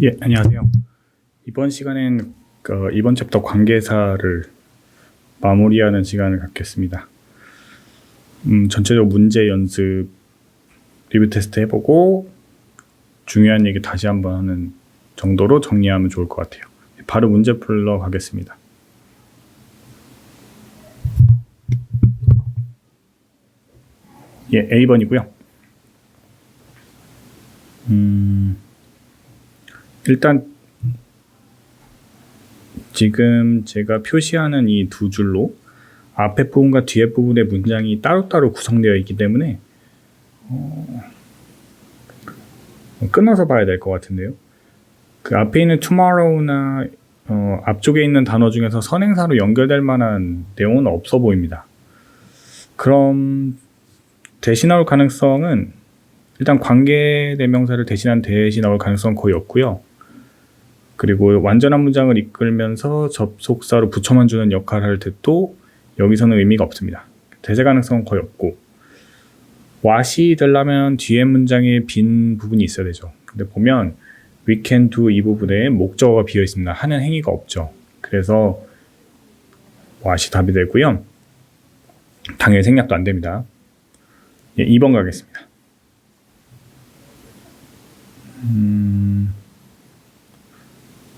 예, 안녕하세요. 이번 시간엔 이번 챕터 관계사를 마무리하는 시간을 갖겠습니다. 전체적으로 문제 연습 리뷰 테스트 해보고 중요한 얘기 다시 한번 하는 정도로 정리하면 좋을 것 같아요. 바로 문제 풀러 가겠습니다. 예, A번이고요. 일단 지금 제가 표시하는 이 두 줄로 앞에 부분과 뒤에 부분의 문장이 따로따로 구성되어 있기 때문에 끊어서 봐야 될 것 같은데요. 그 앞에 있는 tomorrow나 앞쪽에 있는 단어 중에서 선행사로 연결될 만한 내용은 없어 보입니다. 그럼 대신 나올 가능성은 일단 관계대명사를 대신한 대신 나올 가능성은 거의 없고요. 그리고 완전한 문장을 이끌면서 접속사로 붙여만 주는 역할을 할 때도 여기서는 의미가 없습니다. 대세 가능성은 거의 없고, what이 되려면 뒤에 문장에 빈 부분이 있어야 되죠. 근데 보면 we can do 이 부분에 목적어가 비어 있습니다. 하는 행위가 없죠. 그래서 what이 답이 되고요. 당연히 생략도 안 됩니다. 예, 2번 가겠습니다.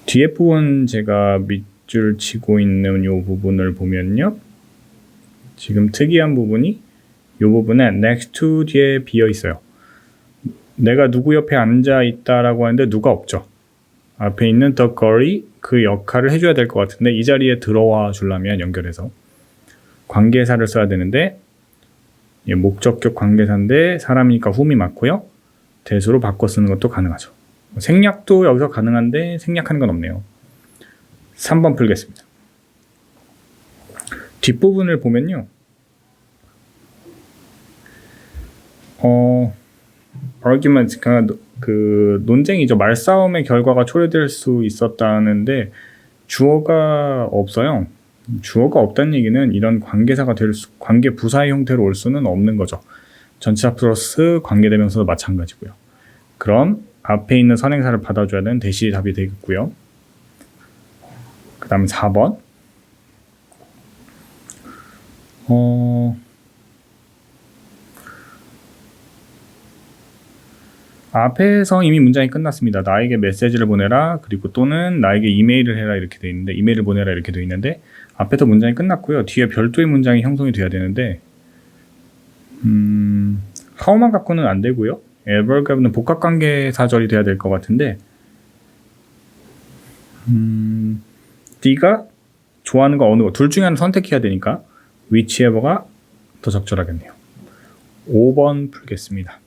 뒤에 부분 제가 밑줄 치고 있는 이 부분을 보면요. 지금 특이한 부분이 이 부분에 next to 뒤에 비어 있어요. 내가 누구 옆에 앉아 있다라고 하는데 누가 없죠. 앞에 있는 the girl이 그 역할을 해줘야 될 것 같은데 이 자리에 들어와 주려면 연결해서 관계사를 써야 되는데 목적격 관계사인데 사람이니까 whom이 맞고요. 대수로 바꿔 쓰는 것도 가능하죠. 생략도 여기서 가능한데 생략하는 건 없네요. 3번 풀겠습니다. 뒷부분을 보면요. argument, 그 논쟁이죠. 말싸움의 결과가 초래될 수 있었다는데 주어가 없어요. 주어가 없다는 얘기는 이런 관계사가 관계 부사의 형태로 올 수는 없는 거죠. 전치사 플러스 관계대명사도 마찬가지고요. 그럼 앞에 있는 선행사를 받아줘야 되는 대시 답이 되겠고요. 그 다음에 4번. 앞에서 이미 문장이 끝났습니다. 나에게 메시지를 보내라, 그리고 또는 나에게 이메일을 해라 이렇게 돼 있는데, 이메일을 보내라 이렇게 돼 있는데 앞에서 문장이 끝났고요. 뒤에 별도의 문장이 형성이 돼야 되는데 how만 갖고는 안 되고요. ever는 복합관계사절이 돼야 될 것 같은데 네가 좋아하는 거 어느 거 둘 중에 하나 선택해야 되니까 whichever가 더 적절하겠네요. 5번 풀겠습니다.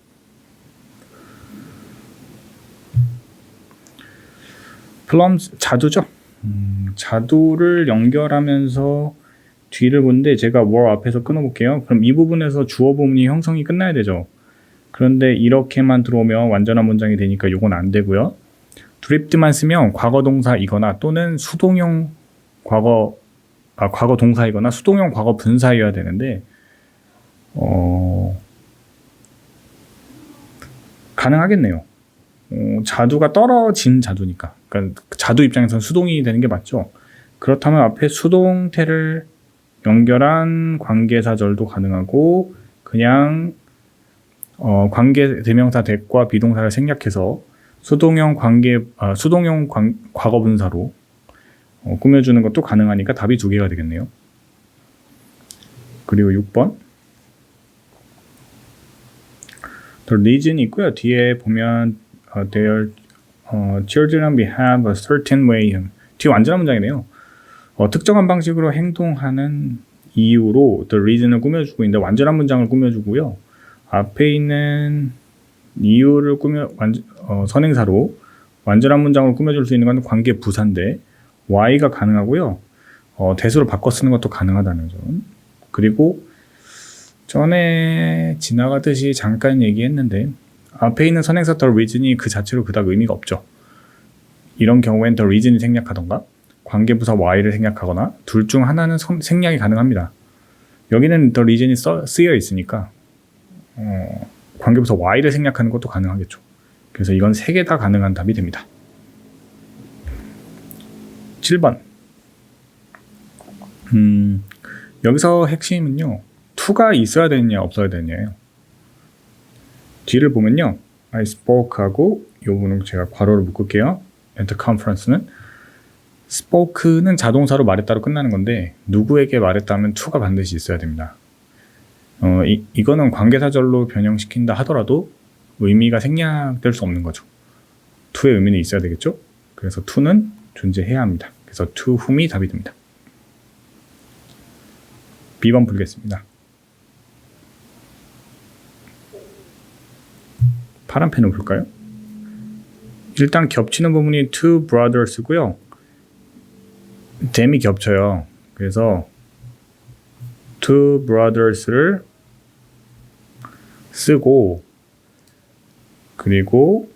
plums 자두죠. 자두를 연결하면서 뒤를 보는데 제가 were 앞에서 끊어볼게요. 그럼 이 부분에서 주어 부분이 형성이 끝나야 되죠. 그런데 이렇게만 들어오면 완전한 문장이 되니까 이건 안 되고요. 드립트만 쓰면 과거 동사이거나 또는 수동형 과거 동사이거나 수동형 과거 분사여야 되는데 가능하겠네요. 자두가 떨어진 자두니까. 그러니까 자두 입장에서는 수동이 되는 게 맞죠. 그렇다면 앞에 수동태를 연결한 관계사절도 가능하고 그냥 관계 대명사 대과 비동사를 생략해서 수동형 과거 분사로 꾸며주는 것도 가능하니까 답이 두 개가 되겠네요. 그리고 6번. The reason 있고요. 뒤에 보면 their children behave a certain way. 뒤에 완전한 문장이네요. 특정한 방식으로 행동하는 이유로 the reason을 꾸며주고 있는데 완전한 문장을 꾸며주고요. 앞에 있는 이유를 선행사로 완전한 문장을 꾸며줄 수 있는 건 관계 부사인데 y가 가능하고요. 대수로 바꿔 쓰는 것도 가능하다는 점. 그리고 전에 지나가듯이 잠깐 얘기했는데 앞에 있는 선행사 the reason이 그 자체로 그닥 의미가 없죠. 이런 경우엔 the reason이 생략하던가 관계부사 y를 생략하거나 둘 중 하나는 생략이 가능합니다. 여기는 the reason이 쓰여 있으니까 관계부사 y를 생략하는 것도 가능하겠죠. 그래서 이건 3개 다 가능한 답이 됩니다. 7번. 여기서 핵심은요. to가 있어야 되느냐 없어야 되느냐예요. 뒤를 보면요. I spoke하고 이 부분은 제가 괄호를 묶을게요. at the conference는 spoke는 자동사로 말했다로 끝나는 건데 누구에게 말했다면 to가 반드시 있어야 됩니다. 이거는 관계사절로 변형시킨다 하더라도 의미가 생략될 수 없는 거죠. to의 의미는 있어야 되겠죠? 그래서 to는 존재해야 합니다. 그래서 to whom이 답이 됩니다. B번 풀겠습니다. 파란 펜을 볼까요? 일단 겹치는 부분이 two brothers고요. them이 겹쳐요. 그래서 two brothers를 쓰고 그리고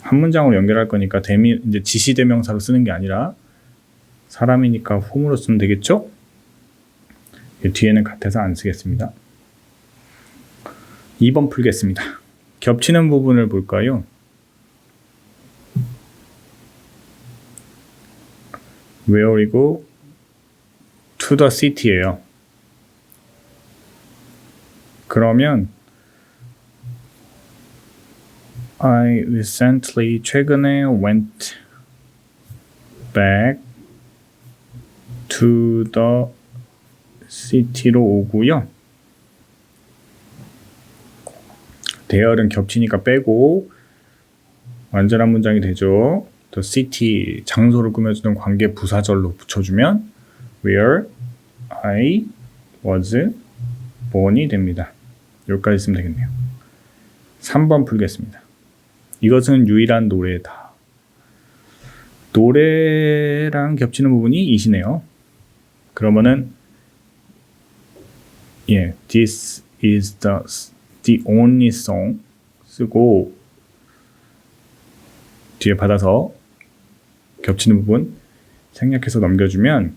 한 문장으로 연결할 거니까 them이 이제 지시대명사로 쓰는 게 아니라 사람이니까 whom으로 쓰면 되겠죠? 뒤에는 같아서 안 쓰겠습니다. 2번 풀겠습니다. 겹치는 부분을 볼까요? where이고 to the city예요. 그러면 I recently 최근에 went back to the city로 오고요. 대열은 겹치니까 빼고 완전한 문장이 되죠. The city 장소를 꾸며주는 관계 부사절로 붙여주면 where I was born이 됩니다. 여기까지 쓰면 되겠네요. 3번 풀겠습니다. 이것은 유일한 노래다. 노래랑 겹치는 부분이 이시네요. 그러면은 this is the only song 쓰고 뒤에 받아서 겹치는 부분 생략해서 넘겨주면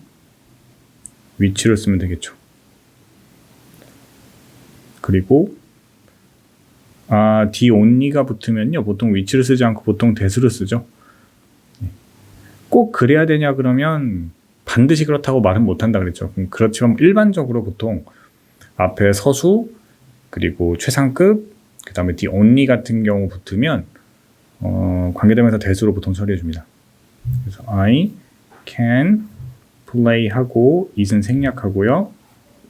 which를 쓰면 되겠죠. 그리고 the only가 붙으면요 보통 which를 쓰지 않고 보통 that를 쓰죠. 꼭 그래야 되냐 그러면 반드시 그렇다고 말은 못한다 그랬죠. 그렇지만 일반적으로 보통 앞에 서수 그리고 최상급 그 다음에 the only 같은 경우 붙으면 관계대명사 that으로 보통 처리해 줍니다. 그래서 I can play 하고 it은 생략하고요.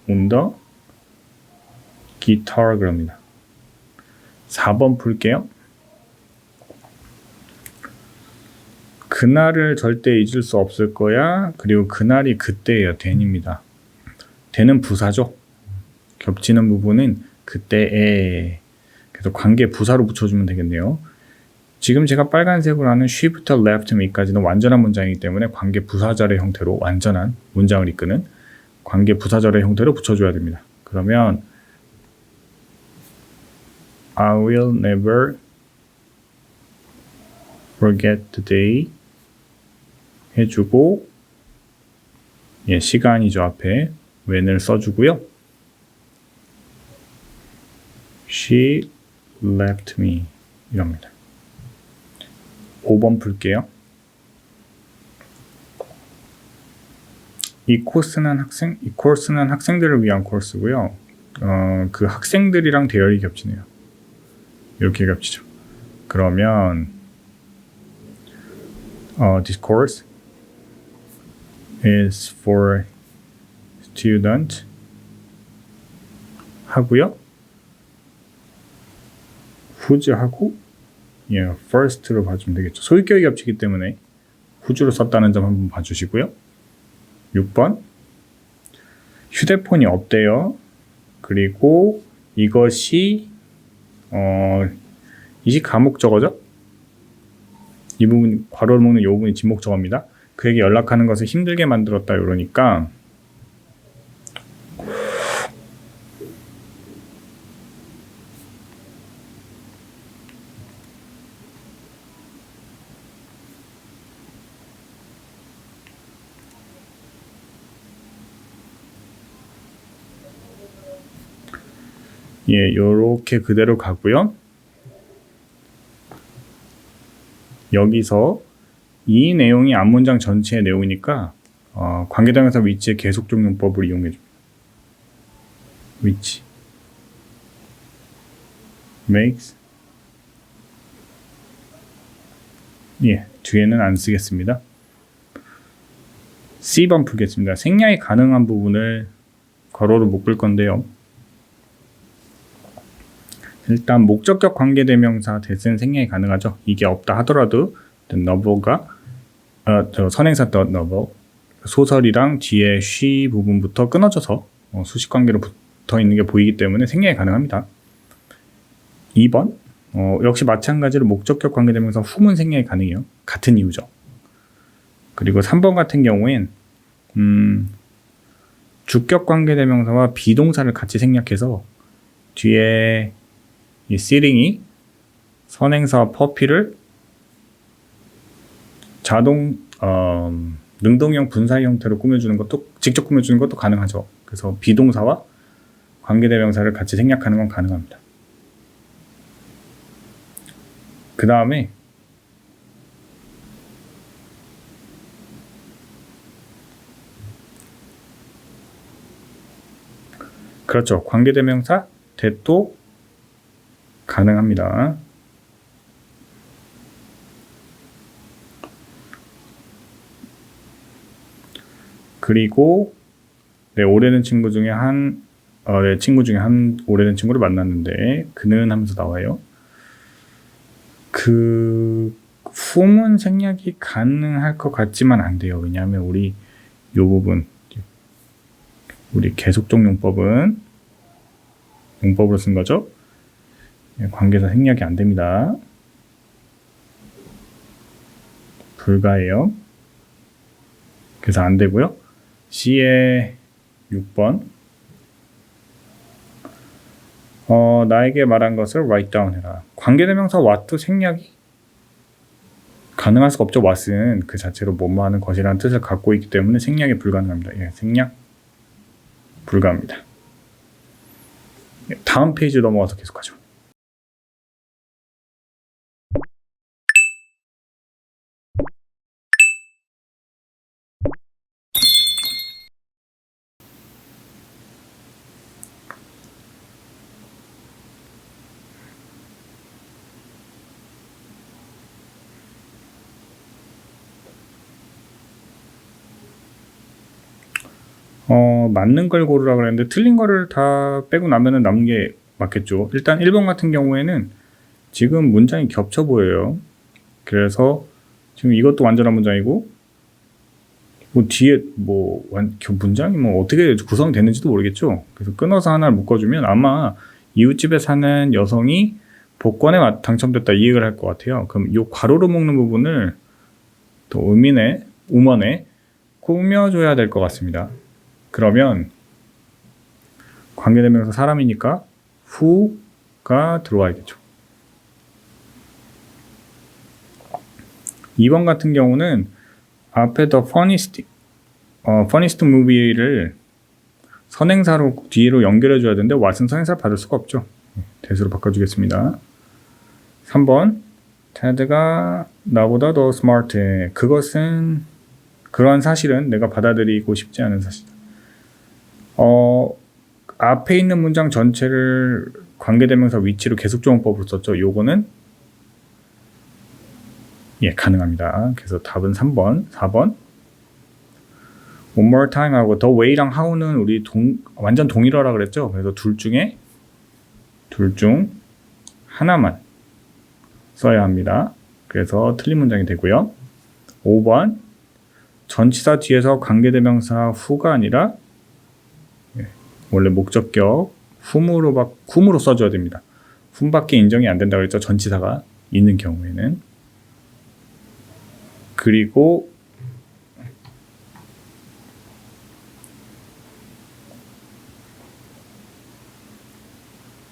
on the guitar 그럽니다. 4번 풀게요. 그날을 절대 잊을 수 없을 거야. 그리고 그날이 그때예요. then입니다. then은 부사죠. 겹치는 부분은 그때에 그래서 관계 부사로 붙여주면 되겠네요. 지금 제가 빨간색으로 하는 she부터 left me까지는 완전한 문장이기 때문에 관계 부사절의 형태로 완전한 문장을 이끄는 관계 부사절의 형태로 붙여줘야 됩니다. 그러면 I will never forget the day 해주고 시간이죠. 앞에 when을 써주고요. She left me 이럽니다. 5번 풀게요. 이 코스는 학생들을 위한 코스고요. 그 학생들이랑 대열이 겹치네요. 이렇게 겹치죠. 그러면 this course is for student 하고요. whose 하고 first로 봐주면 되겠죠. 소유격이 겹치기 때문에 whose로 썼다는 점 한번 봐주시고요. 6번 휴대폰이 없대요. 그리고 이것이 이시 가목적어죠. 이 부분 괄호를 묶는 이 부분이 진목적어입니다. 그에게 연락하는 것을 힘들게 만들었다 이러니까 요렇게 그대로 가고요. 여기서 이 내용이 앞문장 전체의 내용이니까 관계대명사 위치의 계속적 용법을 이용해줍니다. which makes 뒤에는 안 쓰겠습니다. C번 풀겠습니다. 생략이 가능한 부분을 괄호로 묶을 건데요. 일단 목적격 관계대명사 대신 생략이 가능하죠. 이게 없다 하더라도 the novel가 선행사 the novel 소설이랑 뒤에 she 부분부터 끊어져서 수식관계로 붙어 있는 게 보이기 때문에 생략이 가능합니다. 2번 역시 마찬가지로 목적격 관계대명사 후문 생략이 가능해요. 같은 이유죠. 그리고 3번 같은 경우엔 주격 관계대명사와 비동사를 같이 생략해서 뒤에 이 sitting이 선행사 퍼피를 자동 능동형 분사의 형태로 꾸며주는 것도 직접 꾸며주는 것도 가능하죠. 그래서 비동사와 관계대명사를 같이 생략하는 건 가능합니다. 그 다음에 그렇죠. 관계대명사 that도 가능합니다. 그리고 내 오래된 친구 중에 내 친구 중에 한 오래된 친구를 만났는데 그는 하면서 나와요. 그 후문 생략이 가능할 것 같지만 안 돼요. 왜냐하면 우리 요 부분 우리 계속적 용법은 용법으로 쓴 거죠. 관계사 생략이 안 됩니다. 불가해요. 그래서 안 되고요. C의 6번 나에게 말한 것을 write down 해라. 관계대명사 what도 생략이 가능할 수가 없죠. what은 그 자체로 뭐뭐 하는 것이라는 뜻을 갖고 있기 때문에 생략이 불가능합니다. 생략 불가합니다. 다음 페이지 넘어가서 계속하죠. 맞는 걸 고르라 그랬는데 틀린 거를 다 빼고 나면은 남은 게 맞겠죠. 일단 1번 같은 경우에는 지금 문장이 겹쳐 보여요. 그래서 지금 이것도 완전한 문장이고 뒤에 문장이 어떻게 구성이 됐는지도 모르겠죠. 그래서 끊어서 하나를 묶어주면 아마 이웃집에 사는 여성이 복권에 당첨됐다 이 얘기를 할 것 같아요. 그럼 이 괄호로 묶는 부분을 또 우먼에 꾸며줘야 될 것 같습니다. 그러면 관계대명사 사람이니까 who가 들어와야겠죠. 2번 같은 경우는 앞에 the funniest movie를 선행사로 뒤로 연결해줘야 되는데 what은 선행사를 받을 수가 없죠. 대수로 바꿔주겠습니다. 3번 테드가 나보다 더 스마트해. 그러한 사실은 내가 받아들이고 싶지 않은 사실이다. 앞에 있는 문장 전체를 관계대명사 위치로 계속조문법으로 썼죠. 요거는 가능합니다. 그래서 답은 3번, 4번. One more time 하고 the way랑 how는 우리 완전 동일어라 그랬죠. 그래서 둘 중 하나만 써야 합니다. 그래서 틀린 문장이 되고요. 5번 전치사 뒤에서 관계대명사 who가 아니라 원래 목적격 whom으로 써줘야 됩니다. whom밖에 인정이 안 된다고 그랬죠. 전치사가 있는 경우에는. 그리고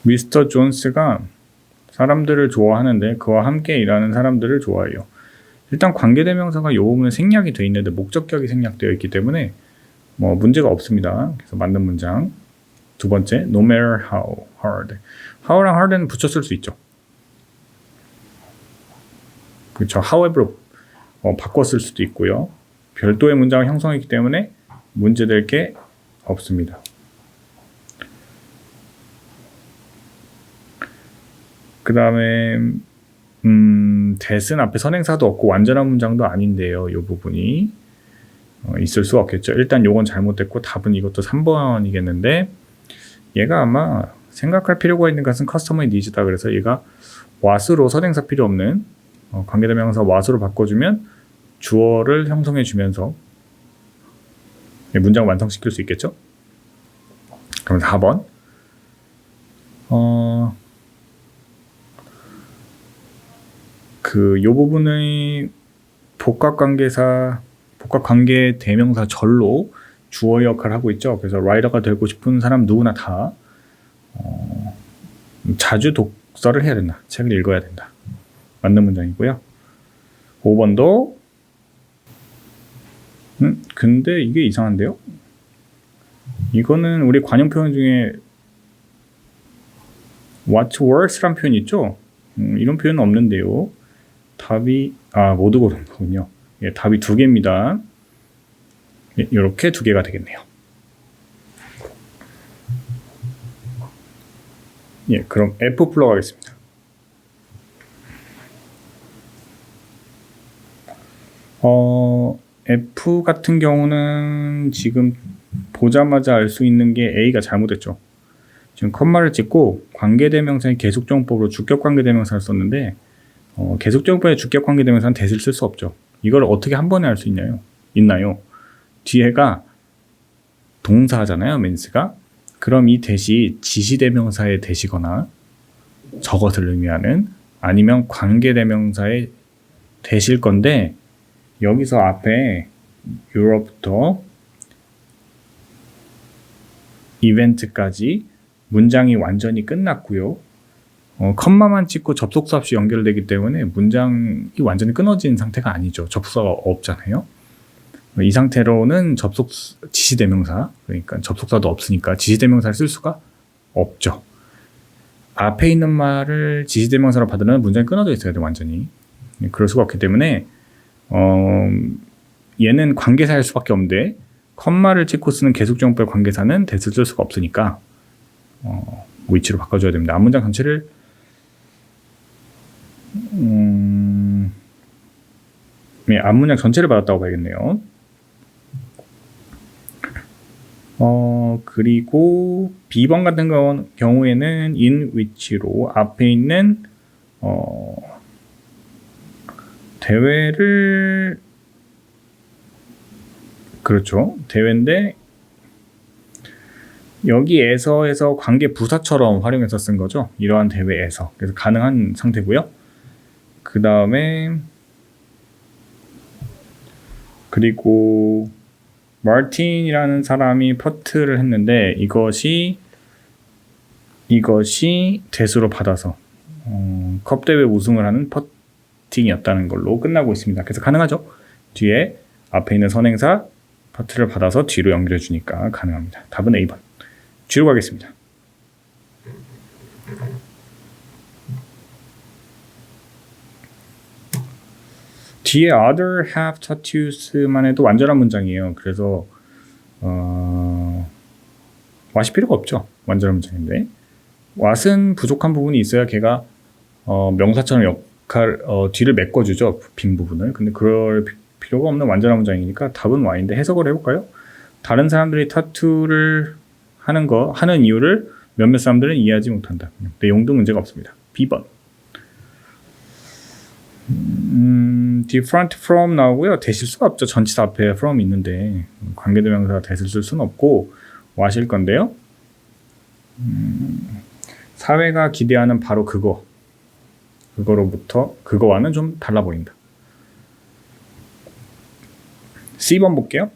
미스터 존스가 사람들을 좋아하는데 그와 함께 일하는 사람들을 좋아해요. 일단 관계대명사가 이 부분에 생략이 되어 있는데 목적격이 생략되어 있기 때문에 문제가 없습니다. 그래서 맞는 문장. 두 번째, no matter how hard. how랑 hard는 붙여 쓸 수 있죠. 그렇죠. however 바꿨을 수도 있고요. 별도의 문장을 형성했기 때문에 문제될 게 없습니다. 그 다음에 that은 앞에 선행사도 없고 완전한 문장도 아닌데요. 이 부분이 있을 수 없겠죠. 일단 요건 잘못됐고 답은 이것도 3번이겠는데 얘가 아마 생각할 필요가 있는 것은 커스터머의 니즈다. 그래서 얘가 what으로 선행사 필요 없는 관계대명사 what으로 바꿔주면 주어를 형성해 주면서 문장을 완성시킬 수 있겠죠. 그럼 4번 요 부분의 복합관계 대명사 절로 주어 역할을 하고 있죠. 그래서 라이터가 되고 싶은 사람 누구나 다 자주 독서를 해야 된다. 책을 읽어야 된다. 맞는 문장이고요. 5번도 근데 이게 이상한데요? 이거는 우리 관용 표현 중에 what's worse란 표현이 있죠? 이런 표현은 없는데요. 답이 모두 고른 거군요. 예, 답이 2개입니다. 예, 이렇게 2개가 되겠네요. 예, 그럼 F 풀러가겠습니다. F 같은 경우는 지금 보자마자 알 수 있는 게 A가 잘못됐죠. 지금 컴마를 찍고 관계대명사의 계속정법으로 주격관계대명사를 썼는데 계속정법의 주격관계대명사는 that을 쓸 수 없죠. 이걸 어떻게 한 번에 알 수 있나요? 뒤에가 동사잖아요. means가. 그럼 이 that이 지시대명사의 that이거나 저것을 의미하는 아니면 관계대명사의 that일 건데 여기서 앞에 Euro부터 이벤트까지 문장이 완전히 끝났고요. 컴마만 찍고 접속사 없이 연결되기 때문에 문장이 완전히 끊어진 상태가 아니죠. 접속사가 없잖아요. 이 상태로는 지시대명사, 그러니까 접속사도 없으니까 지시대명사를 쓸 수가 없죠. 앞에 있는 말을 지시대명사로 받으면 문장이 끊어져 있어야 돼, 완전히. 그럴 수가 없기 때문에 얘는 관계사일 수밖에 없는데 컴마를 찍고 쓰는 계속정법의 관계사는 that을 쓸 수가 없으니까 위치로 바꿔줘야 됩니다. 앞문장 전체를 앞문장 전체를 받았다고 봐야겠네요. 그리고 B번 같은 경우에는 in which로 앞에 있는 대회를 그렇죠. 대회인데 여기에서에서 관계 부사처럼 활용해서 쓴 거죠. 이러한 대회에서. 그래서 가능한 상태고요. 그 다음에 그리고 마틴이라는 사람이 퍼트를 했는데 이것이 that으로 받아서 컵 대회 우승을 하는 퍼팅이었다는 걸로 끝나고 있습니다. 그래서 가능하죠. 뒤에 앞에 있는 선행사 퍼트를 받아서 뒤로 연결해 주니까 가능합니다. 답은 A번. 뒤로 가겠습니다. 뒤에 other have tattoos만 해도 완전한 문장이에요. 그래서 what이 필요가 없죠. 완전한 문장인데 what은 부족한 부분이 있어야 걔가 명사처럼 뒤를 메꿔주죠. 빈 부분을. 근데 그럴 필요가 없는 완전한 문장이니까 답은 Y인데 해석을 해볼까요? 다른 사람들이 타투를 하는 이유를 몇몇 사람들은 이해하지 못한다. 내용도 문제가 없습니다. B번. different from 나오고요. 대실 수가 없죠. 전치사 앞에 from 있는데 관계대명사가 대실 쓸 수는 없고 what일 건데요. 사회가 기대하는 바로 그거로부터 그거와는 좀 달라 보인다. C번 볼게요.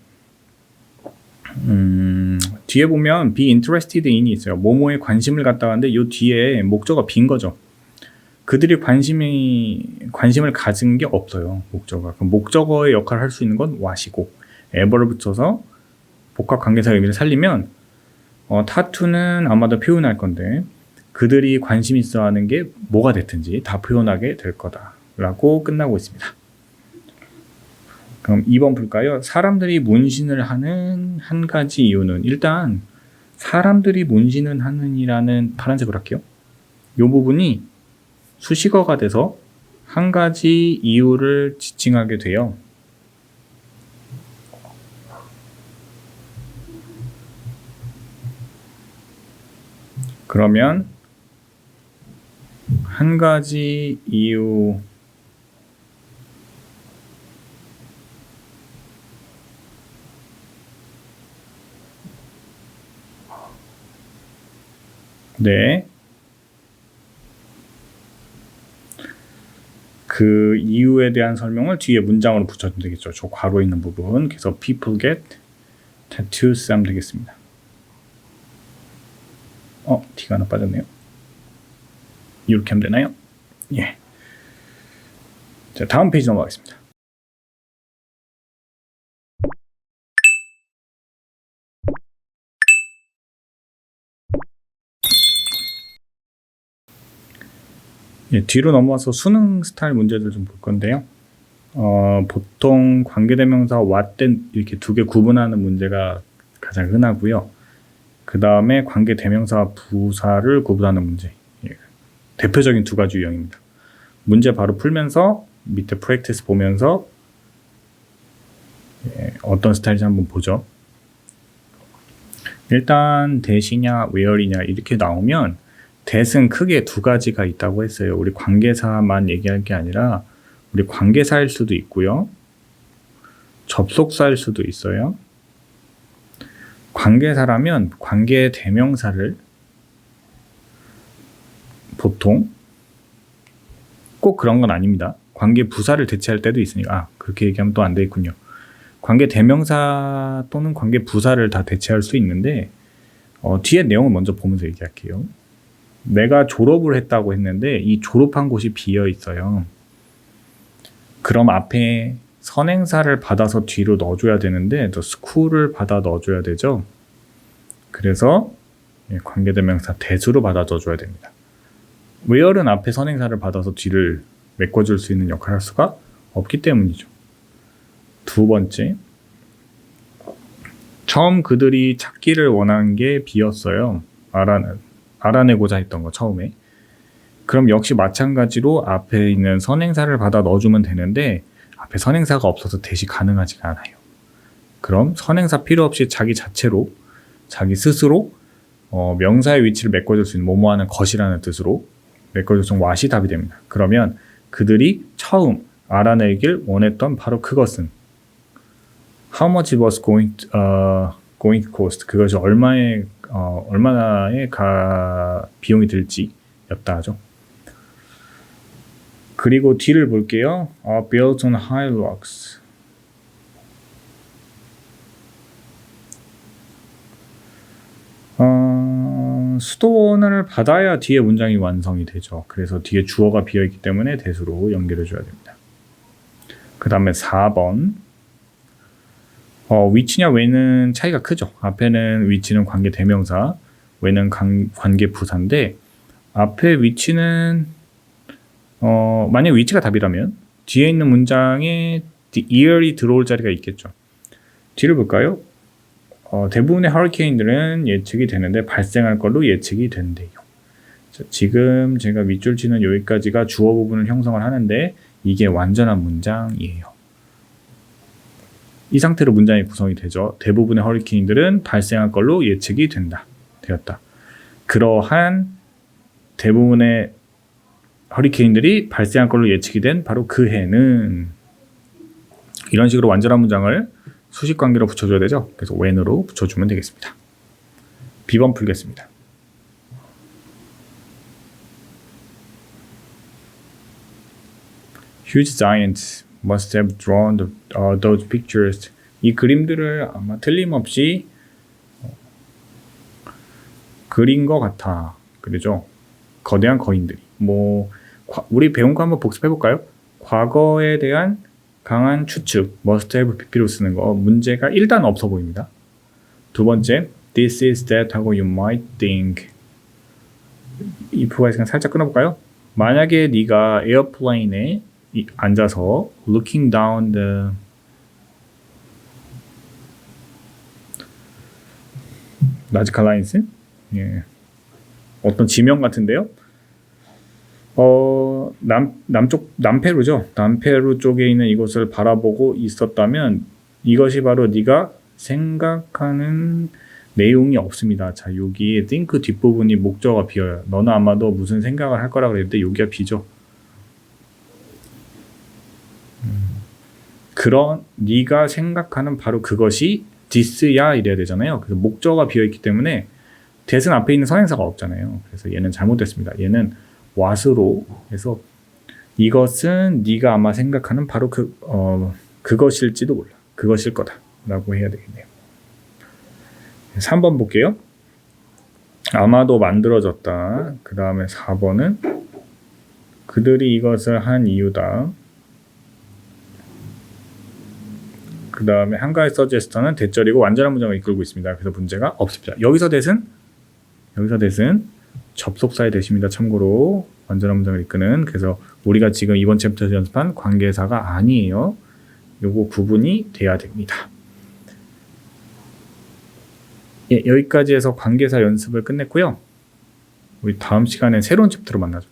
뒤에 보면 be interested in이 있어요. 뭐뭐에 관심을 갖다 하는데 이 뒤에 목적어가 빈 거죠. 그들이 관심을 가진 게 없어요. 목적어가. 그럼 목적어의 역할을 할 수 있는 건 what이고 ever를 붙여서 복합관계사 의미를 살리면 타투는 아마도 표현할 건데 그들이 관심 있어 하는 게 뭐가 됐든지 다 표현하게 될 거다라고 끝나고 있습니다. 그럼 2번 풀까요? 사람들이 문신을 하는 한 가지 이유는, 일단 사람들이 문신을 하는이라는 파란색으로 할게요. 이 부분이 수식어가 돼서 한 가지 이유를 지칭하게 돼요. 그러면 한 가지 이유 네. 그 이유에 대한 설명을 뒤에 문장으로 붙여주면 되겠죠. 저 괄호 있는 부분. 그래서 people get tattoos 하면 되겠습니다. T가 하나 빠졌네요. 이렇게 하면 되나요? 예. 자, 다음 페이지 넘어가겠습니다. 예, 뒤로 넘어와서 수능 스타일 문제들 좀 볼 건데요. 보통 관계대명사 what then 이렇게 두 개 구분하는 문제가 가장 흔하고요. 그 다음에 관계대명사 부사를 구분하는 문제. 예, 대표적인 두 가지 유형입니다. 문제 바로 풀면서 밑에 프랙티스 보면서 어떤 스타일인지 한번 보죠. 일단 대시냐 where이냐 이렇게 나오면 대은 크게 두 가지가 있다고 했어요. 우리 관계사만 얘기할 게 아니라 우리 관계사일 수도 있고요. 접속사일 수도 있어요. 관계사라면 관계 대명사를 보통 꼭 그런 건 아닙니다. 관계 부사를 대체할 때도 있으니까 그렇게 얘기하면 또 안 되겠군요. 관계 대명사 또는 관계 부사를 다 대체할 수 있는데 뒤에 내용을 먼저 보면서 얘기할게요. 내가 졸업을 했다고 했는데 이 졸업한 곳이 비어 있어요. 그럼 앞에 선행사를 받아서 뒤로 넣어줘야 되는데 또 school을 받아 넣어줘야 되죠. 그래서 관계대명사 대수로 받아 넣어줘야 됩니다. where는 앞에 선행사를 받아서 뒤를 메꿔줄 수 있는 역할을 할 수가 없기 때문이죠. 두 번째, 처음 그들이 찾기를 원한 게 비었어요. 알아내고자 했던 거 처음에. 그럼 역시 마찬가지로 앞에 있는 선행사를 받아 넣어주면 되는데 앞에 선행사가 없어서 대시 가능하지가 않아요. 그럼 선행사 필요 없이 자기 자체로 자기 스스로 명사의 위치를 메꿔줄 수 있는 뭐뭐하는 것이라는 뜻으로 메꿔줄 수 있는 what이 답이 됩니다. 그러면 그들이 처음 알아내길 원했던 바로 그것은 how much it was going to cost, 그것이 얼마나의 비용이 들지였다 하죠. 그리고 뒤를 볼게요. built on high rocks. 수도원을 받아야 뒤에 문장이 완성이 되죠. 그래서 뒤에 주어가 비어있기 때문에 대수로 연결해 줘야 됩니다. 그 다음에 4번. 위치냐 where는 차이가 크죠. 앞에는 위치는 관계 대명사, where는 관계 부사인데 앞에 위치는 만약 위치가 답이라면 뒤에 있는 문장에 the year이 들어올 자리가 있겠죠. 뒤를 볼까요? 대부분의 허리케인들은 예측이 되는데 발생할 걸로 예측이 된대요. 자, 지금 제가 밑줄 치는 여기까지가 주어 부분을 형성을 하는데 이게 완전한 문장이에요. 이 상태로 문장이 구성이 되죠. 대부분의 허리케인들은 발생할 걸로 예측이 되었다. 그러한 대부분의 허리케인들이 발생할 걸로 예측이 된 바로 그 해는 이런 식으로 완전한 문장을 수식 관계로 붙여줘야 되죠. 그래서 when으로 붙여주면 되겠습니다. B번 풀겠습니다. Huge giants must have drawn those pictures. 이 그림들을 아마 틀림없이 그린 것 같아. 그러죠? 거대한 거인들이. 우리 배운 거 한번 복습해 볼까요? 과거에 대한 강한 추측, must have pp로 쓰는 거 문제가 일단 없어 보입니다. 두 번째, this is that 하고 you might think. if가 있으니까 살짝 끊어볼까요? 만약에 네가 에어플레인에 앉아서 looking down the 나지카 라인스? 예. 어떤 지명 같은데요. 남페루죠. 남페루 쪽에 있는 이곳을 바라보고 있었다면 이것이 바로 네가 생각하는 내용이 없습니다. 자, 여기 think 뒷부분이 목적어가 비어요. 너는 아마도 무슨 생각을 할 거라 그랬는데 여기가 비죠. 그런 네가 생각하는 바로 그것이 this야 이래야 되잖아요. 그래서 목적어가 비어있기 때문에 that은 앞에 있는 선행사가 없잖아요. 그래서 얘는 잘못됐습니다. 얘는 what으로 해서 이것은 네가 아마 생각하는 바로 그것일지도 몰라. 그것일 거다 라고 해야 되겠네요. 3번 볼게요. 아마도 만들어졌다. 그 다음에 4번은 그들이 이것을 한 이유다. 그 다음에 한 가지 서제스터는 대절이고 완전한 문장을 이끌고 있습니다. 그래서 문제가 없습니다. 여기서 that은 접속사의 that입니다. 참고로 완전한 문장을 이끄는. 그래서 우리가 지금 이번 챕터에서 연습한 관계사가 아니에요. 요거 구분이 돼야 됩니다. 예, 여기까지 해서 관계사 연습을 끝냈고요. 우리 다음 시간에 새로운 챕터로 만나죠.